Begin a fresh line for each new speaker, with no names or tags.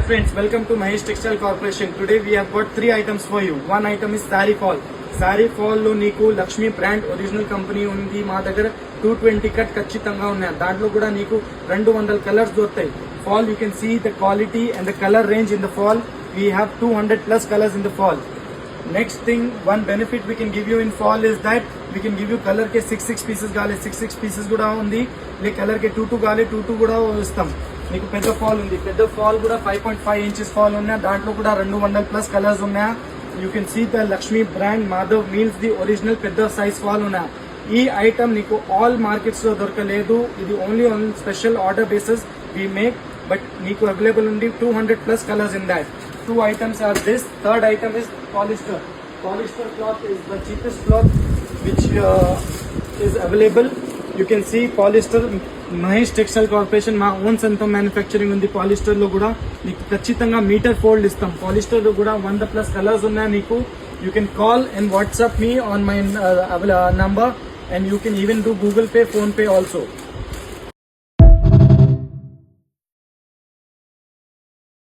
friends, welcome to Mahesh Textile Corporation. Today we have got 3 items for you. One item is Saree Fall. Saree Fall lo neeku Lakshmi brand original company undi మా దగ్గర 220 cut ఖచ్చితంగా ఉన్నాయి. దాంట్లో కూడా నీకు 200 colours దొరుకుతాయి. Fall you can see the quality and the color range in the fall. We have 200 plus colors in the fall. Next thing, one benefit we can give you in fall is that we can give you color ke 6 pieces gaale 6 pieces kuda undi. Le color ke 2 gaale 2 kuda istam. మీకు పెద్ద fall ఉంది. పెద్ద fall కూడా 5.5 inches fall ఉన్నాయి. దాంట్లో కూడా 200 plus colours ఉన్నాయి. You can see the Lakshmi brand Madhav means the original పెద్ద సైజ్ ఫాల్ ఉన్నాయి. ఈ ఐటమ్ నీకు ఆల్ మార్కెట్స్ లో దొరకలేదు. ఇది only on special order basis we make, but నీకు అవైలబుల్ ఉంది 200 plus colours in that. 2 items are this. Third item is polyester. Polyester cloth is the cheapest cloth which is available. You can see polyester Mahesh textile corporation మా own సొంతం manufacturing ఉంది. Polyester లో కూడా నీకు ఖచ్చితంగా metre fold ఇస్తాం. Polyester లో కూడా 100 ప్లస్ కలర్స్ ఉన్నాయి నీకు. You can call and WhatsApp me on my number and you can even do Google pay, phone pay also.